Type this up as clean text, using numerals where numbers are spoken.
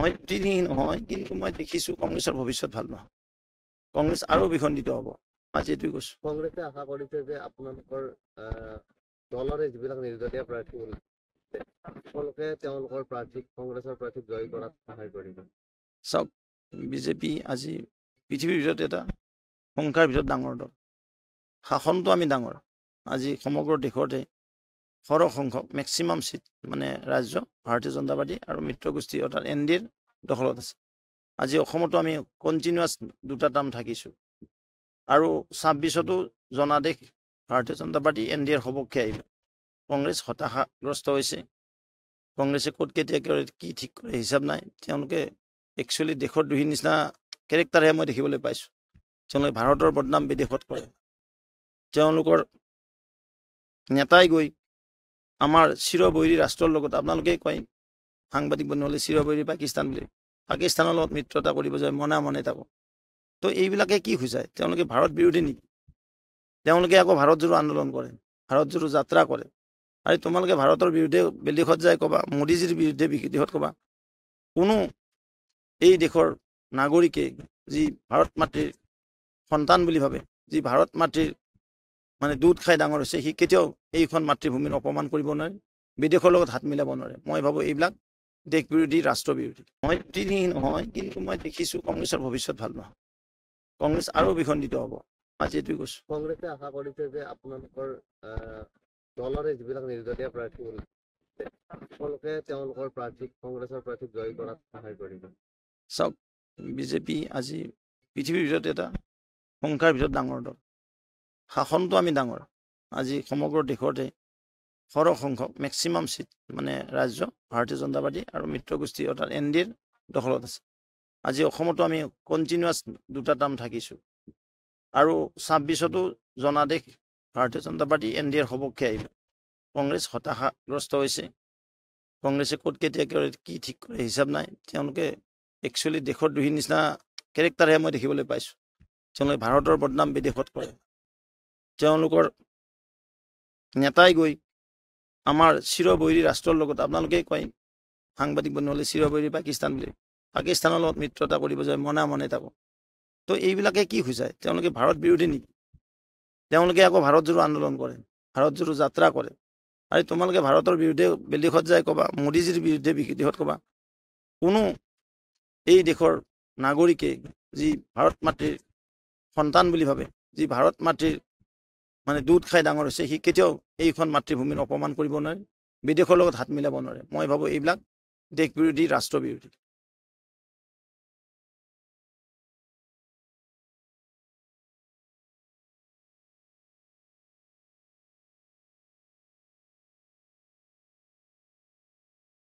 মৈত্ৰীহীন নহয়, কিন্তু মই দেখিছোঁ কংগ্ৰেছৰ ভৱিষ্যত ভাল নহয়। কংগ্ৰেছ আৰু বিখণ্ডিত হ'ব। আজি এইটোৱে কৈছোঁ। কংগ্ৰেছে আশা কৰিছে যে আপোনালোকৰ দলৰে যিবিলাক নিৰ্দলীয় প্ৰাৰ্থী ওলাইছে তেওঁলোকে তেওঁলোকৰ প্ৰাৰ্থীক কংগ্ৰেছৰ প্ৰাৰ্থীক জয় কৰাত সহায় কৰিব। চাওক, বিজেপি আজি পৃথিৱীৰ ভিতৰত এটা সংখ্যাৰ ভিতৰত ডাঙৰ দল। শাসনটো আমি ডাঙৰ। আজি সমগ্ৰ দেশতে সৰহ সংখ্যক মেক্সিমাম চিট মানে ৰাজ্য ভাৰতীয় জনতা পাৰ্টি আৰু মিত্ৰগোষ্ঠী অৰ্থাৎ NDA দখলত আছে। আজি অসমতো আমি কণ্টিনিউৱাছ 2টা টাৰ্ম থাকিছোঁ আৰু 26তো জনাদেশ ভাৰতীয় জনতা পাৰ্টি NDAৰ সপক্ষে আহিব। কংগ্ৰেছ হতাশাগ্ৰস্ত হৈছে। কংগ্ৰেছে ক'ত কেতিয়া কি ঠিক কৰে হিচাপ নাই। তেওঁলোকে একচুৱেলি দেশৰ দ্ৰোহীৰ নিচিনা কেৰেক্টাৰহে মই দেখিবলৈ পাইছোঁ। তেওঁলোকে ভাৰতৰ বদনাম বিদেশত কৰে। তেওঁলোকৰ নেতাই গৈ আমাৰ চিৰবৈৰী ৰাষ্ট্ৰৰ লগত, আপোনালোকে কয় সাংবাদিক বন্ধুসকলে চিৰবৈৰী পাকিস্তান বুলি, পাকিস্তানৰ লগত মিত্ৰতা কৰিব যায় মনে থাকোঁ। তো এইবিলাকে কি বুজায়? তেওঁলোকে ভাৰত বিৰোধী নেকি? তেওঁলোকে আকৌ ভাৰত জোড়ো আন্দোলন কৰে, ভাৰত জোড়ো যাত্ৰা কৰে। আৰু তোমালোকে ভাৰতৰ বিৰুদ্ধে বিদেশত যায় ক'বা, মোদীজীৰ বিৰুদ্ধে বিদেশত ক'বা। কোনো এই দেশৰ নাগৰিকে যি ভাৰত মাতৃৰ সন্তান বুলি ভাবে, যি ভাৰত মাতৃৰ মানে দুধ খাই ডাঙৰ হৈছে, সি কেতিয়াও এইখন মাতৃভূমিৰ অপমান কৰিব নোৱাৰে, বিদেশৰ লগত হাত মিলাব নোৱাৰে। মই ভাবোঁ এইবিলাক দেশ বিৰোধী, ৰাষ্ট্ৰ বিৰোধী। মৈত্ৰীহীন নহয়, কিন্তু মই দেখিছোঁ কংগ্ৰেছৰ ভৱিষ্যত ভাল নহয়। কংগ্ৰেছ আৰু বিখণ্ডিত হ'ব। আজি এইটোৱে কৈছোঁ। কংগ্ৰেছে আশা কৰিছে যে আপোনালোকৰ দলৰে যিবিলাক নিৰ্দলীয় প্ৰাৰ্থী ওলাইছে তেওঁলোকে তেওঁলোকৰ প্ৰাৰ্থীক কংগ্ৰেছৰ প্ৰাৰ্থীক জয় কৰাত সহায় কৰিব। চাওক, বিজেপি আজি পৃথিৱীৰ ভিতৰত এটা সংখ্যাৰ ভিতৰত ডাঙৰ দল। শাসনটো আমি ডাঙৰ। আজি সমগ্ৰ দেশতে সৰহ সংখ্যক মেক্সিমাম চিট মানে ৰাজ্য ভাৰতীয় জনতা পাৰ্টি আৰু মিত্ৰগোষ্ঠী অৰ্থাৎ NDA দখলত আছে। আজি অসমতো আমি কণ্টিনিউৱাছ 2টা টাৰ্ম থাকিছোঁ আৰু 26তো জনাদেশ ভাৰতীয় জনতা পাৰ্টি NDAৰ সপক্ষে আহিব। কংগ্ৰেছ হতাশাগ্ৰস্ত হৈছে। কংগ্ৰেছে ক'ত কেতিয়া কি ঠিক কৰে হিচাপ নাই। তেওঁলোকে একচুৱেলি দেশৰ দ্ৰোহীৰ নিচিনা কেৰেক্টাৰহে মই দেখিবলৈ পাইছোঁ। তেওঁলোকে ভাৰতৰ বদনাম বিদেশত কৰে। তেওঁলোকৰ নেতাই গৈ আমাৰ চিৰবৈৰী ৰাষ্ট্ৰৰ লগত, আপোনালোকে কয় সাংবাদিক বন্ধুসকলে চিৰবৈৰী পাকিস্তান বুলি, পাকিস্তানৰ লগত মিত্ৰতা কৰিব যায় মনে থাকোঁ। তো এইবিলাকে কি বুজায়? তেওঁলোকে ভাৰত বিৰোধী নেকি? তেওঁলোকে আকৌ ভাৰত জোড়ো আন্দোলন কৰে, ভাৰত জোড়ো যাত্ৰা কৰে। আৰু তোমালোকে ভাৰতৰ বিৰুদ্ধে বিদেশত যায় ক'বা, মোদীজীৰ বিৰুদ্ধে বিদেশত ক'বা। কোনো এই দেশৰ নাগৰিকে যি ভাৰত মাতৃৰ সন্তান বুলি ভাবে, যি ভাৰত মাতৃৰ মানে দুধ খাই ডাঙৰ হৈছে, সি কেতিয়াও এইখন মাতৃভূমিৰ অপমান কৰিব নোৱাৰে, বিদেশৰ লগত হাত মিলাব নোৱাৰে। মই ভাবোঁ এইবিলাক দেশ বিৰোধী, ৰাষ্ট্ৰ বিৰোধী।